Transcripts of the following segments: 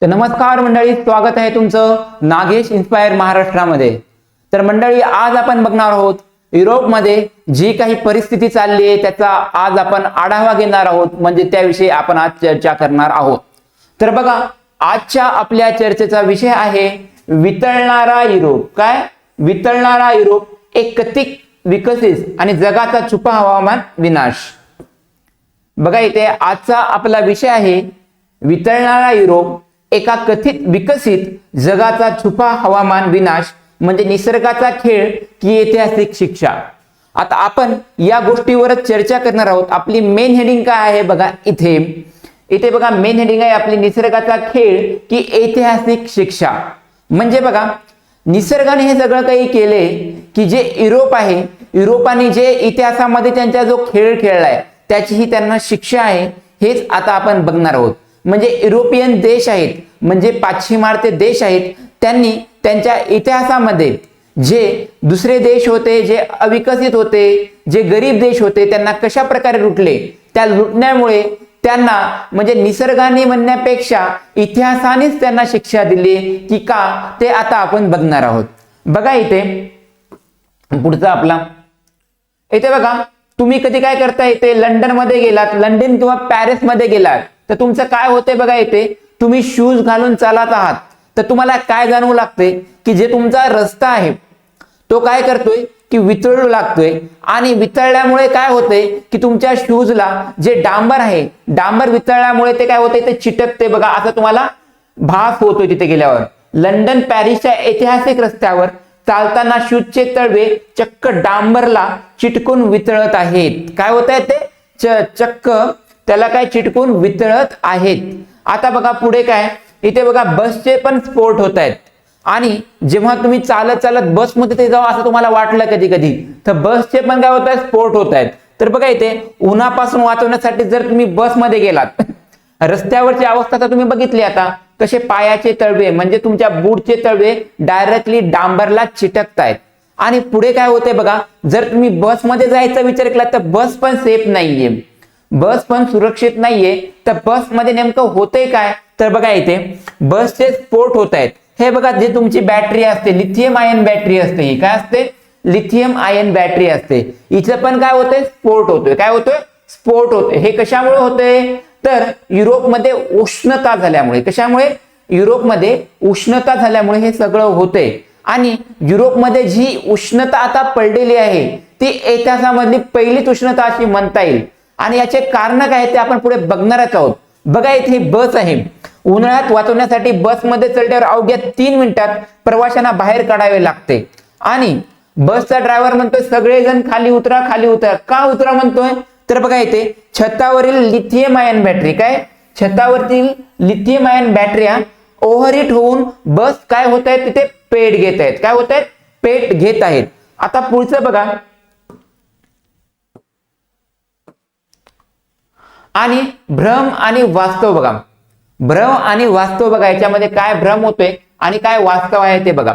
तर नमस्कार मंडळी, स्वागत आहे तुमचं नागेश इन्स्पायर महाराष्ट्रामध्ये। तर मंडळी, आज आपण बघणार आहोत युरोपमध्ये जी काही परिस्थिती चालली आहे त्याचा आज आपण आढावा घेणार आहोत, म्हणजे त्याविषयी आपण आज चर्चा करणार आहोत। तर बघा, आजच्या आपल्या चर्चेचा विषय आहे वितळणारा युरोप। काय वितळणारा युरोप, एक कथित विकसित आणि जगाचा छुपा हवामान विनाश। बघा, इथे आजचा आपला विषय आहे वितळणारा युरोप, एका कथित विकसित जगाचा छुपा हवामान विनाश, म्हणजे निसर्गाचा खेळ की ऐतिहासिक शिक्षा। आता आपण या गोष्टीवरच चर्चा करणार आहोत। आपली मेन हेडिंग काय आहे बघा, इथे बघा मेन हेडिंग आहे आपली निसर्गाचा खेळ की ऐतिहासिक शिक्षा। म्हणजे बघा, निसर्गाने हे सगळं काही केले की जे युरोप आहे, युरोपाने जे इतिहासामध्ये त्यांचा जो खेळ खेळलाय त्याची ही त्यांना शिक्षा आहे, हेच आता आपण बघणार आहोत। म्हणजे युरोपियन देश आहेत, म्हणजे पाश्चिमात्य देश आहेत, त्यांनी त्यांच्या इतिहासामध्ये जे दुसरे देश होते, जे अविकसित होते, जे गरीब देश होते, त्यांना कशा प्रकारे लुटले, त्या लुटण्यामुळे त्यांना म्हणजे निसर्गाने म्हणण्यापेक्षा इतिहासानेच त्यांना शिक्षा दिली की का, ते आता आपण बघणार आहोत। बघा, इथे पुढचा आपला इथे बघा, तुम्ही कधी काय करता, इथे लंडन मध्ये गेलात, लंडन किंवा पॅरिस मध्ये गेलात, तर तुमचं काय होते बघा, इथे तुम्ही शूज घालून चालत आहात तर तुम्हाला काय जाणवू लागते की जे तुमचा रस्ता आहे तो काय करतोय की वितळू लागतोय, आणि वितळल्यामुळे काय होते की तुमच्या शूजला जे डांबर आहे, डांबर वितळल्यामुळे ते काय होते, ते चिटकते बघा, असं तुम्हाला भास होतोय तिथे गेल्यावर। लंडन पॅरिसच्या ऐतिहासिक रस्त्यावर चालताना शूजचे तळवे चक्क डांबरला चिटकून वितळत आहेत। काय होत आहे, ते चक्क त्याला काय चिटकून वितळत आहेत। आता बघा पुढे काय, इथे बघा बसचे पण स्फोट होत आहेत, आणि जेव्हा तुम्ही चालत चालत बसमध्ये ते जाऊ असं तुम्हाला वाटलं कधी कधी, तर बसचे पण काय होत आहेत, स्फोट होत आहेत। तर बघा, इथे उन्हापासून वाचवण्यासाठी जर तुम्ही बसमध्ये गेलात, रस्त्यावरची अवस्था तर तुम्ही बघितली, आता कसे पायाचे तळवे म्हणजे तुमच्या बूटचे तळवे डायरेक्टली डांबरला चिटकतायत। आणि पुढे काय होते बघा, जर तुम्ही बसमध्ये जायचा विचार केला तर बस पण सेफ नाहीये, बस पण सुरक्षित नाहीये। तर बसमध्ये नेमकं होतंय काय, तर बघा इथे बसचे स्फोट होत आहेत। हे बघा, जे तुमची बॅटरी असते, लिथियम आयन बॅटरी असते, ही काय असते, लिथियम आयन बॅटरी असते, हिचं पण काय होतंय, स्फोट होतोय। काय होतोय, स्फोट होतोय। हे कशामुळे होतंय, तर युरोपमध्ये उष्णता झाल्यामुळे। कशामुळे, युरोपमध्ये उष्णता झाल्यामुळे हे सगळं होतंय। आणि युरोपमध्ये जी उष्णता आता पडलेली आहे ती इतिहासामधली पहिलीच उष्णता अशी म्हणता येईल। आणि याचे कारण काय ते आपण पुढे बघणारच आहोत। बघा, इथे बस आहे, उन्हाळ्यात वाचवण्यासाठी बसमध्ये चढल्यावर अवघ्या 3 मिनिटात प्रवाशांना बाहेर काढावे लागते, आणि बसचा ड्रायव्हर म्हणतोय सगळेजण खाली उतरा, खाली उतरा। का उतरा म्हणतोय, तर बघा इथे छतावरील लिथियम आयन बॅटरी, काय छतावरील लिथियम आयन बॅटऱ्या ओव्हरहीट होऊन बस काय होत आहेत, तिथे पेट घेत आहेत। काय होत आहेत, पेट घेत आहेत। आता पुढचं बघा, आणि भ्रम आणि वास्तव बघा, भ्रम आणि वास्तव बघा, याच्यामध्ये काय भ्रम होतोय आणि काय वास्तव आहे ते बघा।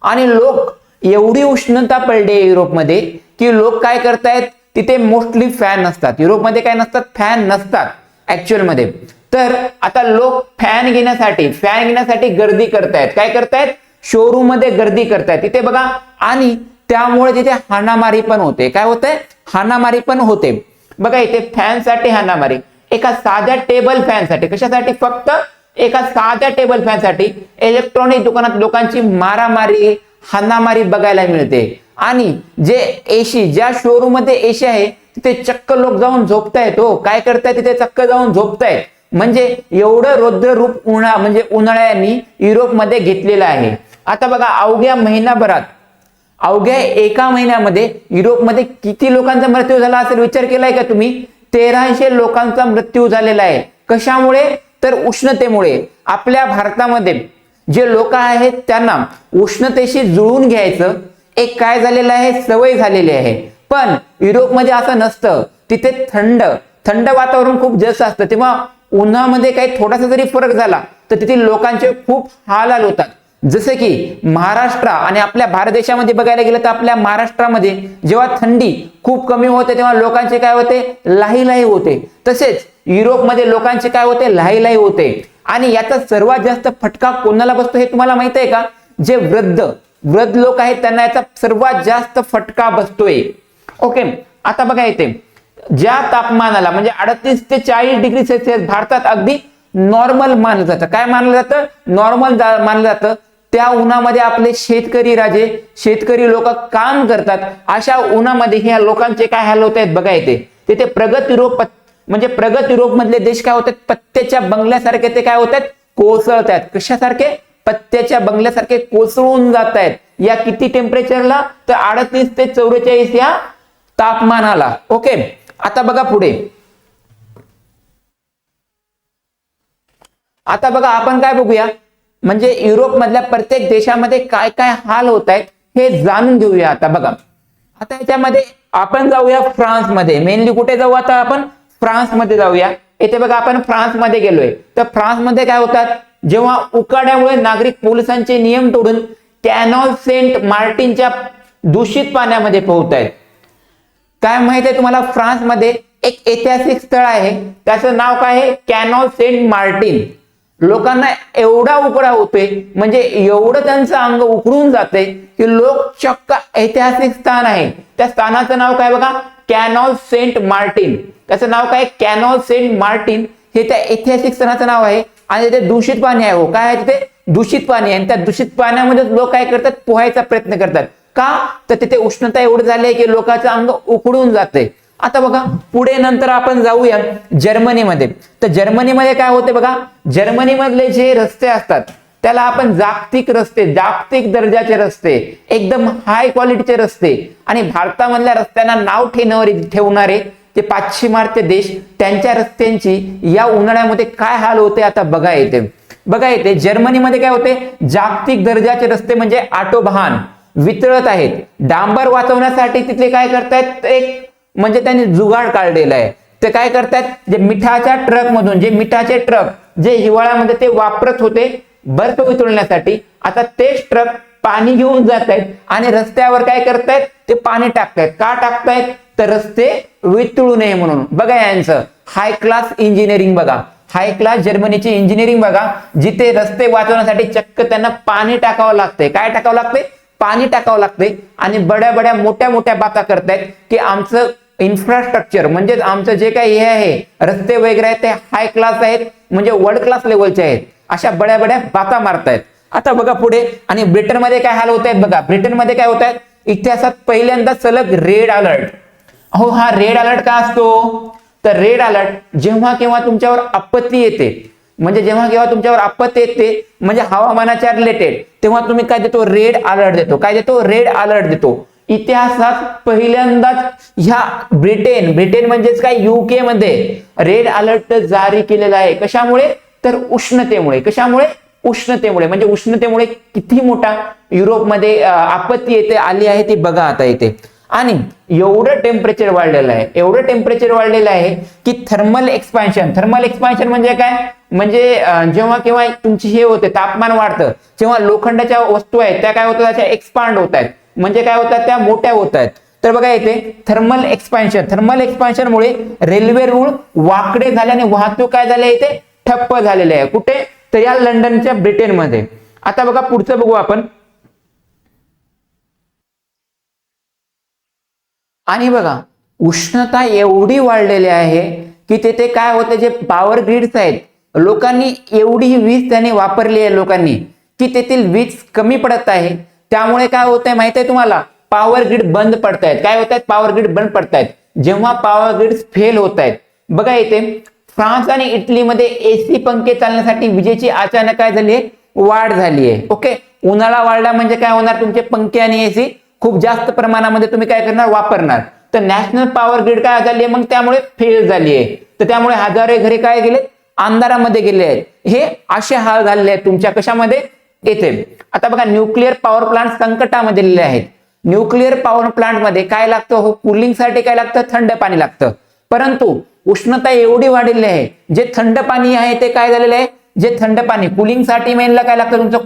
आणि लोक एवढी उष्णता पडली युरोपमध्ये की लोक काय करतायत, तिथे मोस्टली फॅन नसतात, युरोपमध्ये काय नसतात, फॅन नसतात ऍक्च्युअल मध्ये। तर आता लोक फॅन घेण्यासाठी गर्दी करतायत। काय करतायत, शोरूम मध्ये गर्दी करतायत तिथे बघा, आणि त्यामुळे तिथे हाणामारी पण होते। काय होते, हाणामारी पण होते। बघा, इथे फॅन साठी हाणामारी, एका साध्या टेबल फॅन साठी, कशासाठी, फक्त एका साध्या टेबल फॅन साठी इलेक्ट्रॉनिक दुकानात लोकांची मारामारी, हाणामारी बघायला मिळते। आणि जे एसी, ज्या शोरूम मध्ये एसी आहे तिथे चक्क लोक जाऊन झोपतायत। हो, काय करतायत, तिथे चक्क जाऊन झोपतायत। म्हणजे एवढं रौद्र रूप म्हणजे उन्हाळ्यानी युरोपमध्ये घेतलेलं आहे। आता बघा, अवघ्या एका महिन्यामध्ये युरोपमध्ये किती लोकांचा मृत्यू झाला असेल विचार केलाय का तुम्ही, 1300 लोकांचा मृत्यू झालेला आहे। कशामुळे, तर उष्णतेमुळे। आपल्या भारतामध्ये जे लोक आहेत त्यांना उष्णतेशी जुळून घ्यायचं एक काय झालेलं आहे, सवय झालेली आहे। पण युरोपमध्ये असं नसतं, तिथे थंड वातावरण खूप जास्त असतं, तेव्हा उन्हामध्ये काही थोडासा जरी फरक झाला तर तिथे लोकांचे खूप हाल होतात। जसे की महाराष्ट्र आणि आपल्या भारत देशामध्ये बघायला गेलं तर आपल्या महाराष्ट्रामध्ये जेव्हा थंडी खूप कमी होते तेव्हा लोकांचे काय होते, लाही होते। तसेच युरोपमध्ये लोकांचे काय होते, लाही होते. आणि याचा सर्वात जास्त फटका कोणाला बसतो हे तुम्हाला माहित आहे का? जे वृद्ध लोक आहेत त्यांना याचा सर्वात जास्त फटका बसतोय. ओके, आता बघा इथे ज्या तापमानाला म्हणजे 38 ते 40 डिग्री सेल्सिअस भारतात अगदी नॉर्मल मानलं जातं. काय मानलं जातं? नॉर्मल मानलं जातं. त्या उन्हामध्ये आपले शेतकरी लोक काम करतात. अशा उन्हामध्ये ह्या लोकांचे काय हाल होत आहेत बघा इथे. तिथे प्रगत युरोप मधले देश काय होतात, पत्त्याच्या बंगल्यासारखे ते काय होतात, कोसळत आहेत. कशासारखे? पत्त्याच्या बंगल्यासारखे कोसळून जात आहेत. या किती टेम्परेचरला? तर 38 ते 44 या तापमानाला. ओके, आता बघा पुढे. आता बघा आपण काय बघूया, म्हणजे युरोप मधल्या प्रत्येक देशामध्ये काय काय हाल होत आहेत हे जाणून घेऊया. आता बघा, आता याच्यामध्ये आपण जाऊया फ्रान्समध्ये. मेनली कुठे जाऊ आता आपण? फ्रान्समध्ये जाऊया. इथे बघा आपण फ्रान्समध्ये गेलोय. तर फ्रान्समध्ये काय होतात, जेव्हा उकाड्यामुळे नागरिक पोलिसांचे नियम तोडून कॅनॉल सेंट मार्टिनच्या दूषित पाण्यामध्ये पोहतायत. काय माहित आहे तुम्हाला? फ्रान्समध्ये एक ऐतिहासिक स्थळ आहे, त्याचं नाव काय आहे? Canal Saint Martin. लोकांना एवढा उकडा होतोय, म्हणजे एवढं त्यांचं अंग उकडून जाते की लोक चक्क ऐतिहासिक स्थान आहे त्या स्थानाचं नाव काय बघा? Canal Saint Martin. त्याचं नाव काय? कॅनॉल सेंट मार्टिन हे त्या ऐतिहासिक स्थानाचं नाव आहे. आणि तिथे दूषित पाणी आहे. हो, काय आहे तिथे? दूषित पाणी आहे. आणि त्या दूषित पाण्यामध्ये लोक काय करतात? पोहायचा प्रयत्न करतात. का? तर तिथे उष्णता एवढी झाली आहे की लोकांचं अंग उकडून जाते. आता बघा पुढे नंतर आपण जाऊया जर्मनीमध्ये. तर जर्मनीमध्ये काय होते बघा, जर्मनीमधले जे रस्ते असतात त्याला आपण जागतिक जागतिक दर्जाचे रस्ते, एकदम हाय क्वालिटीचे रस्ते. आणि भारतामधल्या रस्त्यांना नाव ठेवणारे ते पाश्चिमात्य देश, त्यांच्या रस्त्यांची या उन्हाळ्यामध्ये काय हाल होते आता बघा येते. जर्मनीमध्ये काय होते, जागतिक दर्जाचे रस्ते म्हणजे ऑटोबाहन वितळत आहेत. डांबर वाचवण्यासाठी तिथले काय करतायत, एक म्हणजे त्यांनी जुगाड काढलेला आहे. ते काय करतात, जे मिठाचे ट्रक जे हिवाळ्यामध्ये ते वापरत होते बर्फ वितळण्यासाठी, आता तेच ट्रक पाणी घेऊन जात आहेत आणि रस्त्यावर काय करतायत, ते पाणी टाकतायत. का टाकतायत? तर रस्ते वितळू नये म्हणून. बघा यांचं हाय क्लास इंजिनिअरिंग बघा, हाय क्लास जर्मनीची इंजिनिअरिंग बघा, जिथे रस्ते वाचवण्यासाठी चक्क त्यांना पाणी टाकावं लागतंय. काय टाकावं लागतंय? पाणी टाकावं लागतंय. आणि बड्या मोठ्या बाता करतायत की आमचं इन्फ्रास्ट्रक्चर म्हणजे आमचं जे काही हे आहे रस्ते वगैरे आहेत ते हाय क्लास आहेत, म्हणजे वर्ल्ड क्लास लेवलचे आहेत. अशा बड्या बाता मारतायत. आता बघा पुढे. आणि ब्रिटनमध्ये काय हाल होत आहेत बघा. ब्रिटनमध्ये काय होत आहेत, इतिहासात पहिल्यांदा सलग रेड अलर्ट. हो, हा रेड अलर्ट का असतो? तर रेड अलर्ट जेव्हा केव्हा तुमच्यावर आपत्ती येते, म्हणजे हवामानाच्या रिलेटेड, तेव्हा तुम्ही काय देतो? रेड अलर्ट देतो. काय देतो? रेड अलर्ट देतो. इतिहासात पहिल्यांदाच ह्या ब्रिटन म्हणजेच काय युके मध्ये रेड अलर्ट जारी केलेला आहे. कशामुळे? तर उष्णतेमुळे. कशामुळे? उष्णतेमुळे. म्हणजे उष्णतेमुळे किती मोठा युरोपमध्ये आपत्ती येते आली आहे ती बघा आता इथे. आणि एवढं टेम्परेचर वाढलेलं आहे की थर्मल एक्सपान्शन म्हणजे काय? म्हणजे जेव्हा केव्हा तुमची हे होते तापमान वाढतं, जेव्हा लोखंडाच्या वस्तू आहेत त्या काय होतात, त्याच्या एक्सपांड होत आहेत. म्हणजे काय होतात? त्या मोठ्या होत आहेत. तर बघा इथे थर्मल एक्सपान्शनमुळे रेल्वे रूळ वाकडे झाल्याने वाहतूक काय झाली इथे? ठप्प झालेले आहे. कुठे? तर या लंडनच्या ब्रिटनमध्ये. आता बघा पुढचं बघू आपण. आणि बघा उष्णता एवढी वाढलेली आहे की तिथे काय होतं, जे पॉवर ग्रिड्स आहेत, लोकांनी एवढी वीज त्याने वापरली आहे लोकांनी की तेथील वीज कमी पडत आहे. त्यामुळे काय होतंय माहित आहे तुम्हाला? पॉवर ग्रिड बंद पडतायत. काय होत आहेत? पॉवर ग्रिड बंद पडतायत. जेव्हा पॉवर ग्रिड फेल होत आहेत बघा इथे फ्रान्स आणि इटलीमध्ये एसी पंखे चालण्यासाठी विजेची अचानक काय झाली आहे? वाढ झाली आहे. ओके, उन्हाळा वाढला म्हणजे काय होणार? तुमचे पंखे आणि एसी खूप जास्त प्रमाणामध्ये तुम्ही काय करणार? वापरणार. तर नॅशनल पॉवर ग्रिड काय झाली आहे? मग त्यामुळे फेल झाली आहे. तर त्यामुळे हजारो घरे काय गेले? अंधारामध्ये गेले आहेत. हे असे हाल झालेले आहेत तुमच्या कशामध्ये? येथे. आता बघा न्यूक्लिअर पॉवर प्लांट संकटामध्ये दिलेले आहेत. न्यूक्लिअर पॉवर प्लांट मध्ये काय लागतं? हो, कूलिंगसाठी काय लागतं? थंड पाणी लागतं. परंतु उष्णता एवढी वाढलेली आहे, जे थंड पाणी आहे ते काय झालेलं आहे? जे थंड पाणी कूलिंगसाठी मेनला काय लागतं? तुमचं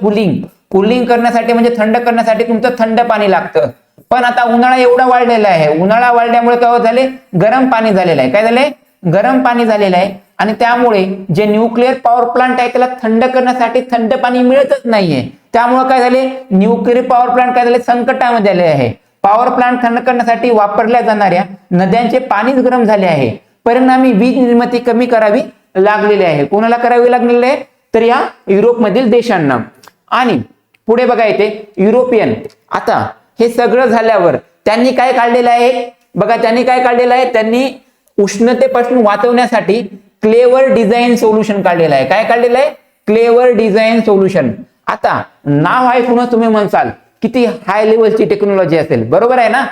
कूलिंग करण्यासाठी म्हणजे थंड करण्यासाठी तुमचं थंड पाणी लागतं. पण आता उन्हाळा एवढा वाढलेला आहे, उन्हाळा वाढल्यामुळे काय झाले? गरम पाणी झालेलं आहे. काय झालंय? गरम पाणी झालेलं आहे. आणि त्यामुळे जे न्यूक्लिअर पॉवर प्लांट आहे त्याला थंड करण्यासाठी थंड पाणी मिळतच नाहीये. त्यामुळे काय झाले, न्यूक्लिअर पॉवर प्लांट काय झाले, संकटामध्ये आले आहे. पॉवर प्लांट थंड करण्यासाठी वापरल्या जाणाऱ्या नद्यांचे पाणीच गरम झाले आहे. परिणामी वीज निर्मिती कमी करावी लागलेली आहे. कोणाला करावी लागलेली आहे, तर या युरोपमधील देशांना. आणि पुढे बघा येते युरोपियन. आता हे सगळं झाल्यावर त्यांनी काय काढलेलं आहे बघा, त्यांनी काय काढलेलं आहे, त्यांनी उष्णतेपासून वाचवण्यासाठी क्लेवर डिझाईन सोल्युशन काढलेलं आहे. काय काढलेलं आहे, क्लेवर डिझाईन सोल्युशन. आता नाव ऐकूनच तुम्ही म्हणसाल किती हाय लेवलची टेक्नॉलॉजी असेल, बरोबर आहे ना.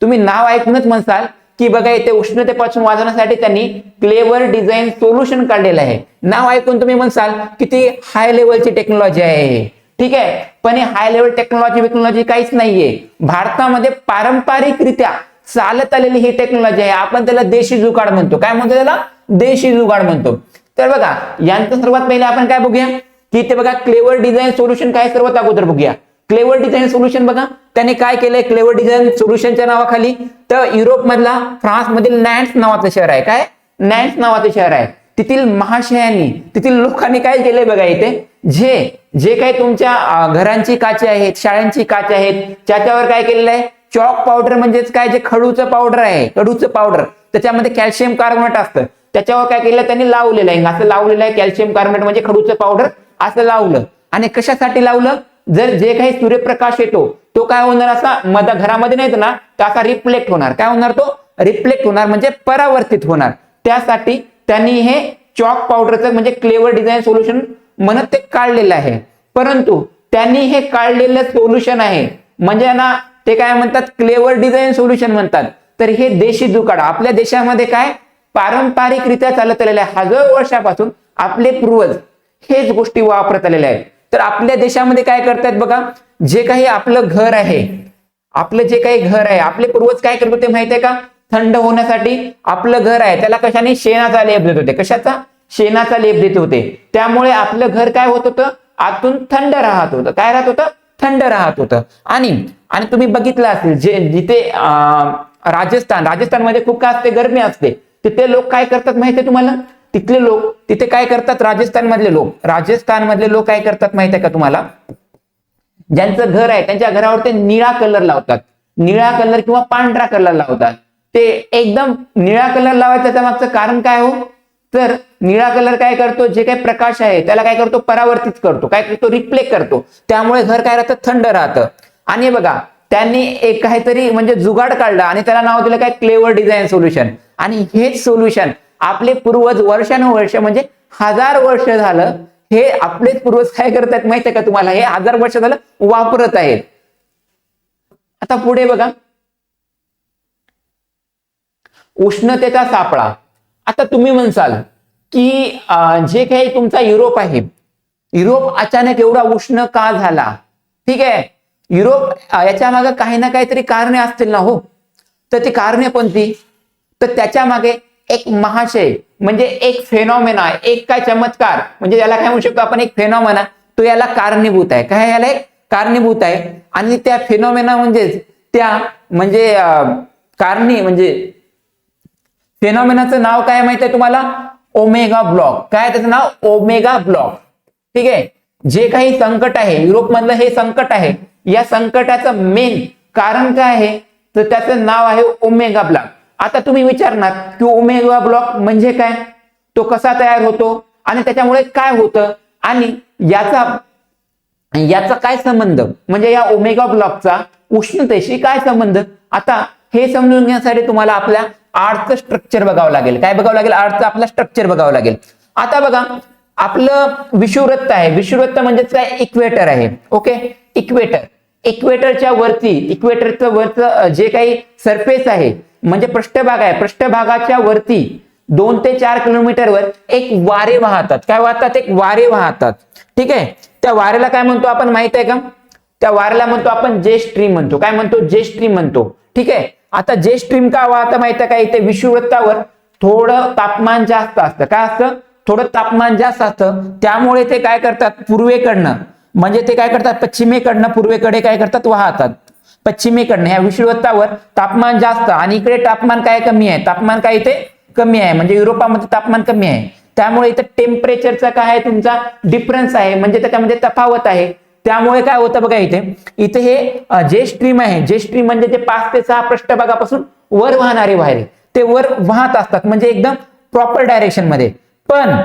तुम्ही नाव ऐकूनच म्हणसाल की बघा इथे उष्णतेपासून वाचवण्यासाठी त्यांनी क्लेवर डिझाईन सोल्युशन काढलेलं आहे. नाव ऐकून तुम्ही म्हणसाल किती हाय लेवलची टेक्नॉलॉजी आहे. ठीक आहे, पण हे हाय लेवल टेक्नॉलॉजी काहीच नाहीये. भारतामध्ये पारंपरिकरित्या चालत आलेली ही टेक्नॉलॉजी आहे. आपण त्याला देशी जुगाड म्हणतो. काय म्हणतो त्याला, देशी जुगाड म्हणतो. तर बघा यांचं सर्वात पहिले आपण काय बघूया की ते बघा क्लेवर डिझाईन सोल्युशन काय सर्वात अगोदर बघूया. क्लेवर डिझाईन सोल्युशन बघा त्याने काय केलंय, क्लेवर डिझाईन सोल्युशनच्या नावाखाली तर युरोप मधला फ्रान्स मधील नॅन्स नावाचं शहर आहे. काय, नॅन्स नावाचं शहर आहे. तिथील महाशयांनी, तिथील लोकांनी काय केलंय बघा इथे, जे काही तुमच्या घरांची काचे आहेत, शाळांची काचे आहेत, त्याच्यावर काय केलेलं आहे, चॉक पावडर म्हणजेच काय, जे खडूचं पावडर आहे, कडूचं पावडर, त्याच्यामध्ये कॅल्शियम कार्बोनेट असतं, त्याच्यावर काय केलं त्यांनी लावलेलं आहे. असं लावलेलं आहे कॅल्शियम कार्बोनेट म्हणजे खडूचं पावडर असं लावलं. आणि कशासाठी लावलं, जर जे काही सूर्यप्रकाश येतो तो काय होणार, असा घरामध्ये नाही ना, तर असा रिफ्लेक्ट होणार. काय होणार, तो रिफ्लेक्ट होणार म्हणजे परावर्तित होणार. त्यासाठी त्यांनी हे चॉक पावडरचं म्हणजे क्लेवर डिझाईन सोल्युशन म्हणत ते काढलेलं आहे. परंतु त्यांनी हे काढलेलं सोल्युशन आहे म्हणजे ना, ते काय म्हणतात, क्लेवर डिझाईन सोल्युशन म्हणतात. तर हे देशी जुगाड आपल्या देशामध्ये काय पारंपरिकरित्या चालत आलेलं आहे. हजारो वर्षापासून आपले पूर्वज हेच गोष्टी वापरत आलेल्या आहेत. तर आपल्या देशामध्ये काय करतात बघा, जे काही आपलं घर आहे, आपलं जे काही घर आहे, आपले पूर्वज काय करत होते माहितीये का, थंड होण्यासाठी आपलं घर आहे त्याला कशाने, शेणाचा लेप देत होते. कशाचा, शेणाचा लेप देत होते. त्यामुळे आपलं घर काय होत होतं, आतून थंड राहत होतं. काय राहत होतं, थंड राहत होतं. आणि तुम्ही बघितलं असेल जिथे राजस्थानमध्ये खूप काय असते, गरमी असते, तिथे लोक काय करतात माहितीये तुम्हाला, तिथले लोक तिथे काय करतात, राजस्थान मधले लोक काय करतात माहितीये का तुम्हाला, ज्यांचं घर आहे त्यांच्या घरावर ते निळा कलर लावतात. निळा कलर किंवा पांढरा कलर लावतात. ते एकदम निळा कलर लावायचं त्याच्या मागचं कारण काय हो, तर निळा कलर काय करतो, जे काही प्रकाश आहे त्याला काय करतो, परावर्तित करतो. काय करतो, रिफ्लेक्ट करतो. त्यामुळे घर काय राहतं, थंड राहतं. आणि बघा त्यांनी एक काहीतरी म्हणजे जुगाड काढला आणि त्याला नाव दिलं काय, क्लेवर डिझाईन सोल्युशन. आणि हेच सोल्युशन आपले पूर्वज वर्षानुवर्ष म्हणजे 1000 वर्ष झालं हे आपलेच पूर्वज काय करतात माहितीये का तुम्हाला, हे 1000 वर्ष झालं वापरत आहेत. आता पुढे बघा, उष्णतेचा सापळा. आता तुम्ही म्हणसाल की जे काही तुमचा युरोप आहे, युरोप अचानक एवढा उष्ण का झाला. ठीक आहे, युरोप याच्या मागे काही ना काहीतरी कारणे असतील ना हो. तर ती कारणे कोणती, तर त्याच्या मागे एक महाशय म्हणजे एक फेनॉमेना, एक काय चमत्कार, म्हणजे याला काय म्हणू शकतो आपण, एक फेनॉमेना, तो याला कारणीभूत आहे. काय याला एक कारणीभूत आहे. आणि त्या फेनॉमेना म्हणजेच त्या म्हणजे कारणी म्हणजे फेनॉमेनाचं नाव काय माहिती आहे तुम्हाला, ओमेगा ब्लॉक. काय त्याचं नाव, ओमेगा ब्लॉक. ठीक आहे, जे काही संकट आहे युरोप मधलं हे संकट आहे, या संकटाचं मेन कारण काय आहे, तर त्याचं नाव आहे ओमेगा ब्लॉक. आता तुम्ही विचारणार की ओमेगा ब्लॉक म्हणजे काय, तो कसा तयार होतो आणि त्याच्यामुळे काय होतं आणि याचा काय संबंध, म्हणजे या ओमेगा ब्लॉकचा उष्णतेशी काय संबंध. आता हे समजून घेण्यासाठी तुम्हाला आपल्या आर्टचं स्ट्रक्चर बघावं लागेल. काय बघावं लागेल, आर्टचं आपलं स्ट्रक्चर बघावं लागेल. आता बघा आपलं विषुववृत्त आहे, विषुववृत्त म्हणजे काय, इक्वेटर आहे. ओके, इक्वेटरच्या वरती, इक्वेटरचं वरचं जे काही सरफेस आहे म्हणजे पृष्ठभाग आहे, पृष्ठभागाच्या वरती 2 ते 4 किलोमीटरवर एक वारे वाहतात. काय वाहतात, एक वारे वाहतात. ठीक आहे, त्या वाऱ्याला काय म्हणतो आपण माहित आहे का, त्या वाऱ्याला म्हणतो आपण जे स्ट्रीम म्हणतो. काय म्हणतो, जे स्ट्रीम म्हणतो. ठीक आहे, आता जे स्ट्रीम का वाहतं माहित आहे का, इथे विषुववृत्तावर थोडं तापमान जास्त असतं. काय असतं, थोडं तापमान जास्त असतं. त्यामुळे ते काय करतात, पूर्वेकडनं म्हणजे ते काय करतात, पश्चिमेकडनं पूर्वेकडे काय करतात, वाहतात. पश्चिमेकडनं ह्या विषुववृत्तावर तापमान जास्त आणि इकडे तापमान काय कमी आहे, तापमान काय इथे कमी आहे, म्हणजे युरोपामध्ये तापमान कमी आहे. त्यामुळे इथं टेम्परेचरचा काय आहे तुमचा डिफरन्स आहे, म्हणजे त्याच्यामध्ये तफावत आहे. त्यामुळे काय होतं बघा, इथे इथे हे जे स्ट्रीम आहे, जे स्ट्रीम म्हणजे ते 5 ते 6 पृष्ठभागापासून वर वाहणारे वारे ते वर वाहत असतात, म्हणजे एकदम प्रॉपर डायरेक्शन मध्ये. पण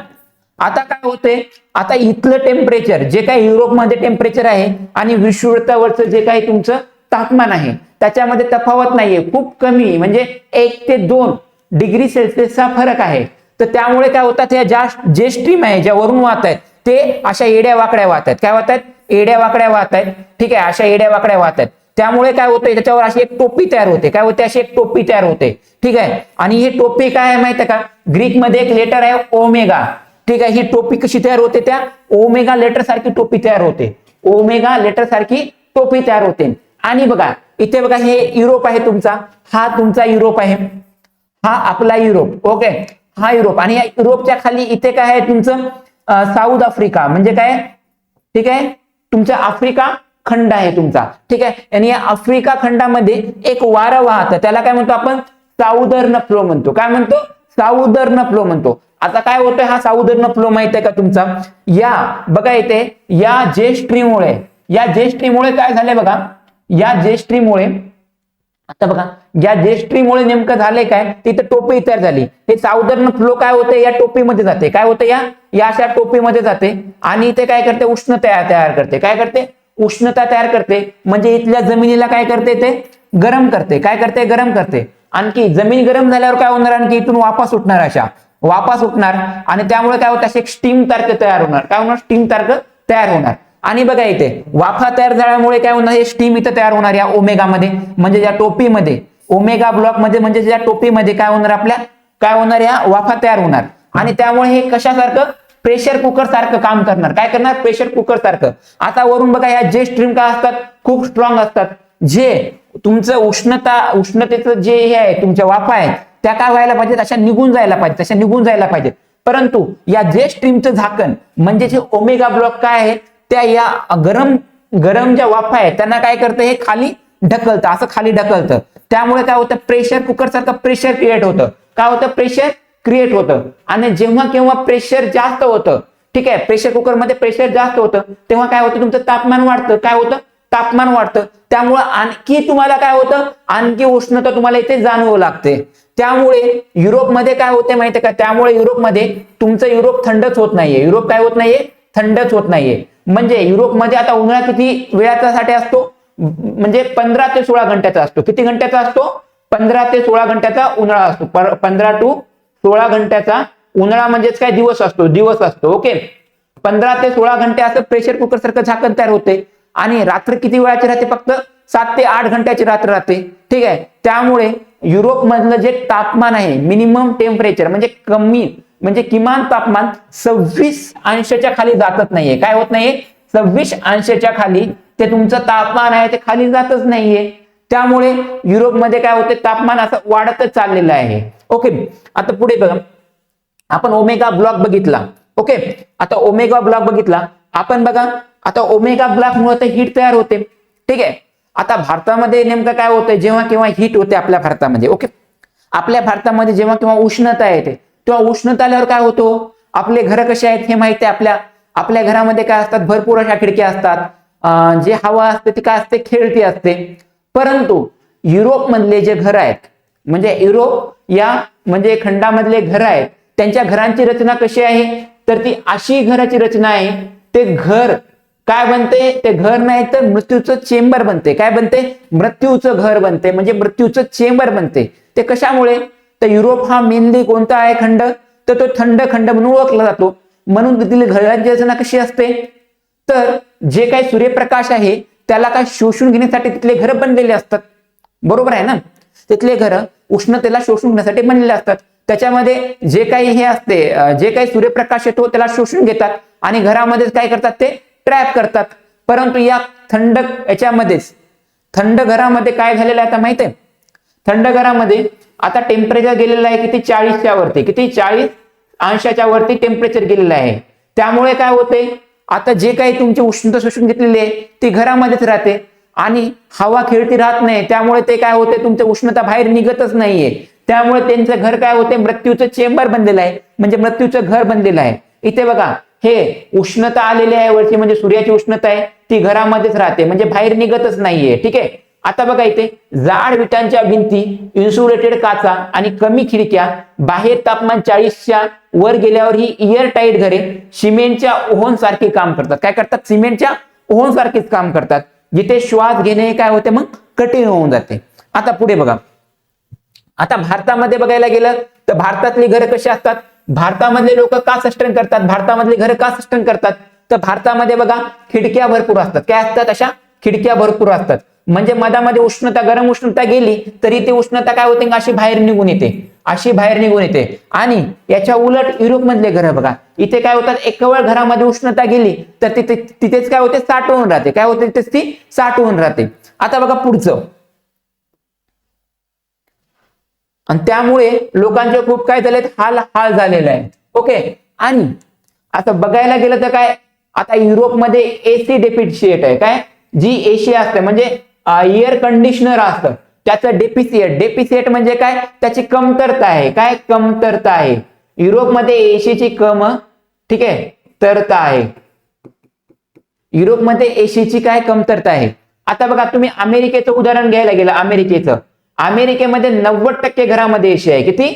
आता काय होते, आता इथलं टेम्परेचर जे काही युरोपमध्ये टेम्परेचर आहे आणि विषुववृत्तावरचं जे काही तुमचं तापमान आहे त्याच्यामध्ये तफावत नाहीये, खूप कमी, म्हणजे 1 ते 2 डिग्री सेल्सिअसचा फरक आहे. तर त्यामुळे काय होतात, ह्या जे स्ट्रीम आहे ज्या वरून वाहत आहेत ते अशा एड्या वाकड्या वाहत आहेत. काय वाहत आहेत? एड्या वाकड्या वाहत आहेत. ठीक आहे, अशा एड्या वाकड्या वाहत आहेत. त्यामुळे काय होतंय, त्याच्यावर अशी एक टोपी तयार होते. काय होते? अशी एक टोपी तयार होते. ठीक आहे, आणि ही टोपी काय आहे माहिती आहे का, ग्रीक मध्ये एक लेटर आहे ओमेगा. ठीक आहे, ही टोपी कशी तयार होते, त्या ओमेगा लेटर सारखी टोपी तयार होते. ओमेगा लेटर सारखी टोपी तयार होते. आणि बघा इथे बघा, हे युरोप आहे तुमचा, हा तुमचा युरोप आहे, हा आपला युरोप. ओके, हा युरोप, आणि या युरोपच्या खाली इथे काय आहे तुमचं साऊथ आफ्रिका, म्हणजे काय, ठीक आहे, तुमचा आफ्रिका खंड आहे तुमचा. ठीक आहे, आणि या आफ्रिका खंडामध्ये एक वारं वाहतं, त्याला काय म्हणतो आपण? साऊदर्न फ्लो म्हणतो. काय म्हणतो? साऊदर्न फ्लो म्हणतो. आता काय होतंय, हा साऊदर्न फ्लो माहित आहे का तुमचा? या बघा इथे या जे स्ट्रीममुळे काय झालंय बघा, या जे स्ट्रीममुळे, आता बघा या जे स्ट्रीममुळे नेमकं झालंय काय, तिथे टोपी तयार झाली. हे साऊदर्न फ्लो काय होते, या टोपीमध्ये जाते. काय होतं, या अशा टोपीमध्ये जाते आणि इथे काय करते, उष्णता तयार करते. काय करते? उष्णता तयार करते, म्हणजे इथल्या जमिनीला काय करते, ते गरम करते. काय करते? गरम करते. आणखी जमीन गरम झाल्यावर काय होणार, आणखी इथून वाफा सुटणार, अशा वाफा सुटणार, आणि त्यामुळे काय होतं, असे एक स्टीम तारक तयार होणार. काय होणार? स्टीम तारक तयार होणार. आणि बघा इथे वाफा तयार झाल्यामुळे काय होणार, हे स्टीम इथं तयार होणार या ओमेगामध्ये, म्हणजे या टोपीमध्ये, ओमेगा ब्लॉक मध्ये, म्हणजे या टोपीमध्ये काय होणार, आपल्या काय होणार, या वाफा तयार होणार. आणि त्यामुळे हे कशासारखं, प्रेशर कुकर सारखं काम करणार. काय करणार? प्रेशर कुकर सारखं. आता वरून बघा, या जे स्ट्रीम काय असतात, खूप स्ट्रॉंग असतात. जे तुमचं उष्णतेचं जे हे आहे, तुमच्या वाफा आहेत त्या काय व्हायला पाहिजेत, अशा निघून जायला पाहिजेत, तशा निघून जायला पाहिजेत. परंतु या जे स्ट्रीमचं झाकण, म्हणजे जे ओमेगा ब्लॉक काय आहे, त्या या गरम ज्या वाफा आहेत त्यांना काय करतं, हे खाली ढकलतं, असं खाली ढकलतं. त्यामुळे काय होतं, प्रेशर कुकर सारखं प्रेशर क्रिएट होतं. काय होतं? प्रेशर क्रिएट होतं. आणि जेव्हा केव्हा प्रेशर जास्त होतं, ठीक आहे, प्रेशर कुकर मध्ये प्रेशर जास्त होतं, तेव्हा काय होतं, तुमचं तापमान वाढतं. काय होतं? तापमान वाढतं. त्यामुळे आणखी तुम्हाला काय होतं, आणखी उष्णता तुम्हाला इथे जाणवू लागते. त्यामुळे युरोपमध्ये काय होते माहितीये का, त्यामुळे युरोपमध्ये तुमचं युरोप थंडच होत नाहीये. युरोप काय होत नाहीये? थंडच होत नाहीये. म्हणजे युरोपमध्ये आता उन्हाळा किती वेळासाठी असतो, म्हणजे 15 ते 16 घंट्याचा असतो. किती घंट्याचा असतो? 15 ते 16 घंट्याचा उन्हाळा असतो. 15 ते 16 घंट्याचा उन्हाळा म्हणजेच काय, दिवस असतो. ओके, 15 ते 16 घंटे असं प्रेशर कुकर सारखं झाकण तयार होते. आणि रात्र किती वेळाची राहते? फक्त 7 ते 8 घंट्याची रात्र राहते. ठीक आहे, त्यामुळे युरोप मधलं जे तापमान आहे, मिनिमम टेम्परेचर, म्हणजे किमान तापमान 26 अंशाच्या खाली जातच नाहीये. काय होत नाहीये? 26 अंशाच्या खाली ते तुमचं तापमान आहे, ते खाली जातच नाहीये. त्यामुळे युरोपमध्ये काय होते, तापमान असं वाढतच चाललेलं आहे. ओके, आता पुढे बघा, आपण ओमेगा ब्लॉक बघितला. ओके, आता ओमेगा ब्लॉक बघितला आपण. बघा आता ओमेगा ब्लॉक मुळे हीट तयार होते. ठीक आहे, आता भारतामध्ये नेमकं काय होतंय, जेव्हा केव्हा हीट होते आपल्या भारतामध्ये. ओके, आपल्या भारतामध्ये जेव्हा केव्हा उष्णता येते, तेव्हा उष्णता आल्यावर काय होतो, आपले घर कसे आहेत हे माहिती आहे. आपल्या घरामध्ये काय असतात, भरपूर अशा खिडक्या असतात, जे हवा असते ती काय असते, खेळती असते. परंतु युरोप मधले जे घर आहेत, म्हणजे युरोप या म्हणजे खंडामधले घर आहेत, त्यांच्या घरांची रचना कशी आहे, तर ती अशी घराची रचना आहे, ते घर काय बनते, ते घर नाही तर मृत्यूचं चेंबर बनते. काय बनते? मृत्यूचं घर बनते, म्हणजे मृत्यूचं चेंबर बनते. ते कशामुळे? तर युरोप हा मेनली कोणता आहे खंड, तर तो थंड खंड म्हणून ओळखला जातो. म्हणून तिथली घरांची रचना कशी असते, तर जे काही सूर्यप्रकाश आहे त्याला काय शोषून घेण्यासाठी तिथले घर बनलेले असतात. बरोबर आहे ना, तिथले घर उष्णतेला शोषून घेण्यासाठी बनलेले असतात. त्याच्यामध्ये जे काही हे असते, जे काही सूर्यप्रकाश येतो त्याला शोषून घेतात आणि घरामध्ये काय करतात, ते ट्रॅप करतात. परंतु या थंड याच्यामध्येच, थंड घरामध्ये काय झालेलं आहे आता माहित आहे, थंड घरामध्ये आता टेम्परेचर गेलेलं आहे किती, 40च्या वरती, किती 40 अंशाच्या वरती टेम्परेचर गेलेलं आहे. त्यामुळे काय होते, आता जे काही तुमची उष्णता शोषून घेतलेली आहे ती घरामध्येच राहते आणि हवा खेळती राहत नाही. त्यामुळे ते काय होते, तुमची उष्णता बाहेर निघतच नाहीये. त्यामुळे त्यांचं घर काय होते, मृत्यूचं चेंबर बनलेलं आहे, म्हणजे मृत्यूचं घर बनलेलं आहे. इथे बघा हे उष्णता आलेली आहे वरची, म्हणजे सूर्याची उष्णता आहे ती घरामध्येच राहते, म्हणजे बाहेर निघतच नाहीये. ठीक आहे. आता बघा इथे जाड विटांच्या भिंती, इन्सुलेटेड काचा आणि कमी खिडक्या, बाहेर तापमान 40च्या वर गेल्यावर ही एअर टाईट घरे सिमेंटच्या ओव्हन सारखे काम करतात. काय करतात? सिमेंटच्या ओव्हन सारखेच काम करतात, जिथे श्वास घेणे काय होते मग कठीण होऊन जाते. आता पुढे बघा, आता भारतामध्ये बघायला गेलं तर भारतातली घरं कशी असतात, भारतामधले लोक का सस्टेन करतात, भारतामधली घरं का सस्टेन करतात, तर भारतामध्ये बघा खिडक्या भरपूर असतात. काय असतात? अशा खिडक्या भरपूर असतात, म्हणजे मधामध्ये उष्णता, गरम उष्णता गेली तरी ती उष्णता काय होते, अशी बाहेर निघून येते, अशी बाहेर निघून येते. आणि याच्या उलट युरोप मधले घर बघा, इथे काय होतात, एक वेळ घरामध्ये उष्णता गेली तर तिथेच काय होते, साठवून राहते. काय होते, तिथेच ती साठवून राहते. आता बघा पुढचं, आणि त्यामुळे लोकांचे खूप काय झालेत, हाल झालेले आहेत. ओके. आणि आता बघायला गेलं तर काय, आता युरोपमध्ये एसी डेफिशिएट आहे. काय, जी एसी असते म्हणजे एअर कंडिशनर असतं त्याचं डेफिसिएट म्हणजे काय, त्याची कमतरता आहे. काय कमतरता आहे, युरोपमध्ये एसीची ठीक आहे तरता आहे, युरोपमध्ये एसीची काय कमतरता आहे. आता बघा तुम्ही अमेरिकेचं उदाहरण घ्यायला गेलं, अमेरिकेमध्ये 90% घरामध्ये एसी आहे. किती?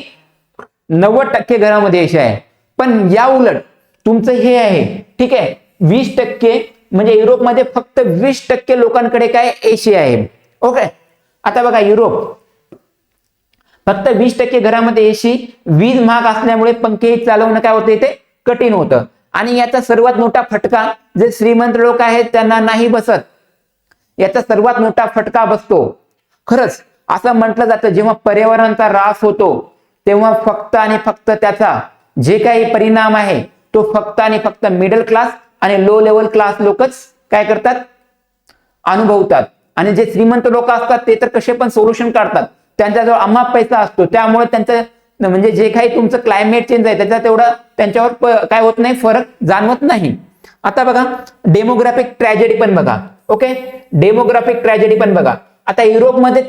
90% घरामध्ये एसी आहे. पण या उलट तुमचं हे आहे, ठीक आहे, 20%, म्हणजे युरोपमध्ये फक्त 20% लोकांकडे काय एसी आहे. ओके. आता बघा युरोप फक्त 20% घरामध्ये एसी, वीज महाग असल्यामुळे पंखे चालवणं काय होतं, इथे कठीण होतं. आणि याचा सर्वात मोठा फटका जे श्रीमंत लोक आहेत त्यांना नाही बसत, याचा सर्वात मोठा फटका बसतो. खरंच असं म्हटलं जातं, जेव्हा पर्यावरणाचा ऱ्हास होतो तेव्हा फक्त आणि फक्त त्याचा जे काही परिणाम आहे तो फक्त आणि फक्त मिडल क्लास आणि लो लेवल क्लास लोकच काय करतात, अनुभवतात. आणि जे श्रीमंत लोक असतात ते तर कसे पण सोल्युशन काढतात, त्यांच्याजवळ अमाप पैसा असतो, त्यामुळे त्यांचं म्हणजे जे काही तुमचं क्लायमेट चेंज आहे त्याचा तेवढा त्यांच्यावर काय होत नाही, फरक जाणवत नाही. आता बघा डेमोग्राफिक ट्रॅजेडी पण बघा. ओके. डेमोग्राफिक ट्रॅजेडी पण बघा. आता युरोपमध्ये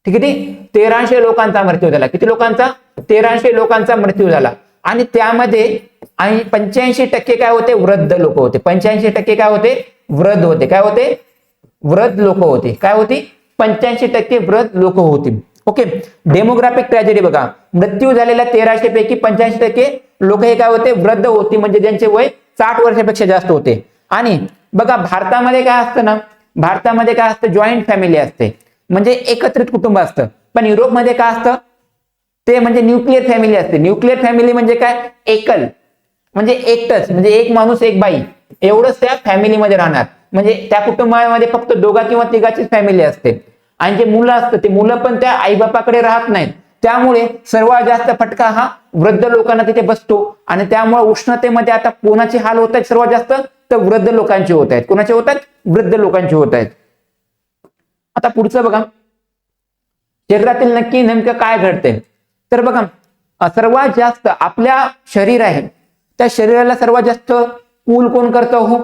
1300 लोकांचा मृत्यू झाला. किती लोकांचा? 1300 लोकांचा मृत्यू झाला. आणि त्यामध्ये 85% काय होते, वृद्ध लोक होते. 85% काय होते, वृद्ध होते. काय होते, वृद्ध लोक होते. काय होती, 85% वृद्ध लोक होती. ओके. डेमोग्राफिक ट्रॅजेडी बघा, मृत्यू झालेल्या 1300 पैकी 85% लोक हे काय होते, वृद्ध होती, म्हणजे ज्यांचे वय 60 वर्षापेक्षा जास्त होते. आणि बघा भारतामध्ये काय असतं ना, भारतामध्ये काय असतं, जॉईंट फॅमिली असते, म्हणजे एकत्रित कुटुंब असतं. पण युरोपमध्ये काय असतं, ते म्हणजे न्यूक्लिअर फॅमिली असते. न्यूक्लिअर फॅमिली म्हणजे काय, एकल, म्हणजे एकटच, म्हणजे एक माणूस एक बाई एवढंच त्या फॅमिलीमध्ये राहणार, म्हणजे त्या कुटुंबामध्ये फक्त दोघा किंवा तिघाचीच फॅमिली असते. आणि जे मुलं असतं ते मुलं पण त्या आईबापाकडे राहत नाहीत, त्यामुळे सर्वात जास्त फटका हा वृद्ध लोकांना तिथे बसतो. आणि त्यामुळे उष्णतेमध्ये आता कोणाचे हाल होत आहेत सर्वात जास्त, तर वृद्ध लोकांचे होत आहेत. कोणाचे होत आहेत, वृद्ध लोकांचे होत आहेत. आता पुढचं बघा, शरीरातील नक्की नेमकं काय घडते, तर बघा सर्वात जास्त आपल्या शरीर आहे त्या शरीराला सर्वात जास्त कूल कोण करतं, हो,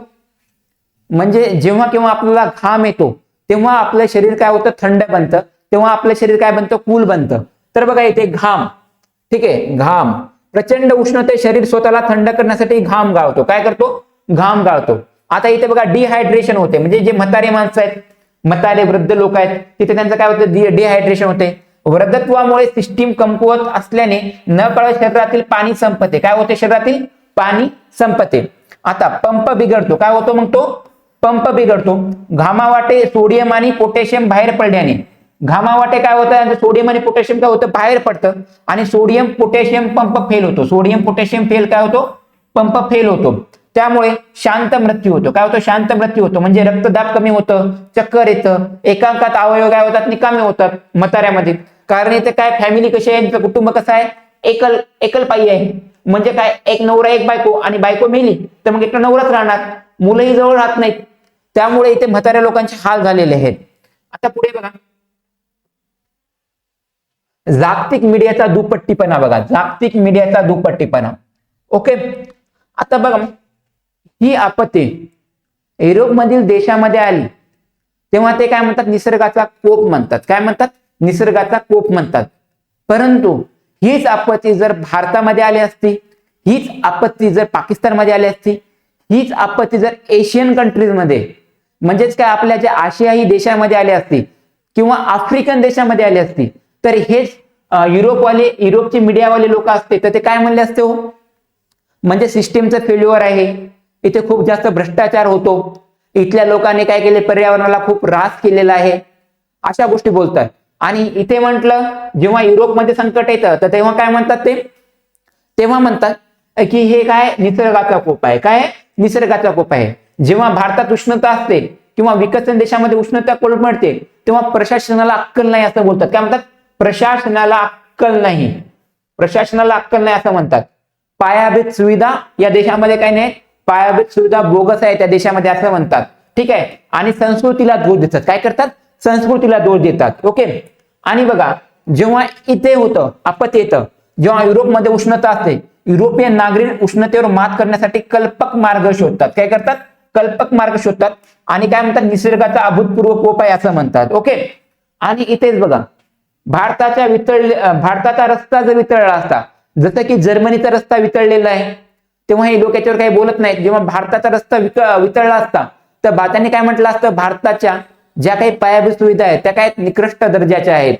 म्हणजे जेव्हा केव्हा आपल्याला घाम येतो तेव्हा आपलं शरीर काय होतं, थंड बनतं, तेव्हा आपलं शरीर काय बनतं, कूल बनतं. तर बघा इथे घाम, ठीक आहे, घाम, प्रचंड उष्णते शरीर स्वतःला थंड करण्यासाठी घाम गाळतो. काय करतो, घाम गाळतो. आता इथे बघा डिहायड्रेशन होते, म्हणजे जे म्हातारे माणसं आहेत, म्हातारे वृद्ध लोक आहेत, तिथे त्यांचं काय होतं, डिहायड्रेशन होते. वृद्धत्वामुळे सिस्टीम कमकुवत असल्याने नकळत शरीरातील पाणी संपते. काय होते, शरीरातील पाणी संपते. आता पंप बिघडतो. काय होतो मग, तो पंप बिघडतो. घामावाटे सोडियम आणि पोटॅशियम बाहेर पडल्याने, घामावाटे काय होतं, सोडियम आणि पोटॅशियम काय होतं, बाहेर पडतं. आणि सोडियम पोटॅशियम पंप फेल होतो. सोडियम पोटॅशियम फेल काय होतो, पंप फेल होतो. त्यामुळे शांत मृत्यू होतो. काय होतो, शांत मृत्यू होतो, म्हणजे रक्तदाब कमी होतं, चक्कर येतं, एकांकात अवयव काय होतात, निकामी होतात म्हाताऱ्यामध्ये. कारण इथे काय फॅमिली कशी आहे, कुटुंब कसं आहे, एकलपायी आहे. म्हणजे काय, एक नवरा एक बायको, आणि बायको मेली तर मग एकटा नवराच राहणार, मुलंही जवळ राहत नाहीत. त्यामुळे इथे म्हाताऱ्या लोकांचे हाल झालेले आहेत. आता पुढे बघा, जागतिक मीडियाचा दुपट्टीपणा बघा, जागतिक मीडियाचा दुपट्टीपणा. ओके. आता बघा ही आपत्ती युरोपमधील देशामध्ये आली तेव्हा ते काय म्हणतात, निसर्गाचा कोप म्हणतात. काय म्हणतात, निसर्गाचा कोप म्हणतात. परंतु हीच आपत्ती जर भारतामध्ये आली असती, हीच आपत्ती जर पाकिस्तानमध्ये आली असती, हीच आपत्ती जर एशियन कंट्रीजमध्ये म्हणजेच काय आपल्या ज्या आशियाई देशामध्ये आली असती किंवा आफ्रिकन देशामध्ये आली असती, तर हेच युरोपचे मीडियावाले लोक असते तर ते काय म्हणले असते हो, म्हणजे सिस्टीमचं फेल्युअर आहे, इथे खूप जास्त भ्रष्टाचार होतो, इथल्या लोकांनी काय केले, पर्यावरणाला खूप ऱ्हास केलेला आहे, अशा गोष्टी बोलतात. आणि इथे म्हटलं जेव्हा युरोपमध्ये संकट येतं तर तेव्हा काय म्हणतात तेव्हा म्हणतात की हे काय निसर्गाचा कोप आहे. काय निसर्गाचा कोप आहे. जेव्हा भारतात उष्णता असते किंवा विकसनशील देशामध्ये उष्णता कोलमडते तेव्हा प्रशासनाला अक्कल नाही असं बोलतात. काय म्हणतात, प्रशासनाला अक्कल नाही, प्रशासनाला अक्कल नाही असं म्हणतात. पायाभूत सुविधा या देशामध्ये काही नाही, पायाभूत सुविधा बोगस आहे त्या देशामध्ये असं म्हणतात. ठीक आहे. आणि संस्कृतीला दोष देतात. काय करतात, संस्कृतीला दोष देतात. ओके. आणि बघा जेव्हा इथे होतं आपत्ती येतं, जेव्हा युरोपमध्ये उष्णता असते, युरोपियन नागरिक उष्णतेवर मात करण्यासाठी कल्पक मार्ग शोधतात. काय करतात, कल्पक मार्ग शोधतात आणि काय म्हणतात, निसर्गाचा अभूतपूर्व कोप आहे असं म्हणतात. ओके. आणि इथेच बघा भारताचा रस्ता जर वितळला असता, जसं की जर्मनीचा रस्ता वितळलेला आहे, तेव्हा हे लोक याच्यावर काही बोलत नाहीत. जेव्हा भारताचा रस्ता वितळला असता तर भारताने काय म्हटलं असतं, भारताच्या ज्या काही पायाभूत सुविधा आहेत त्या काय निकृष्ट दर्जाच्या आहेत,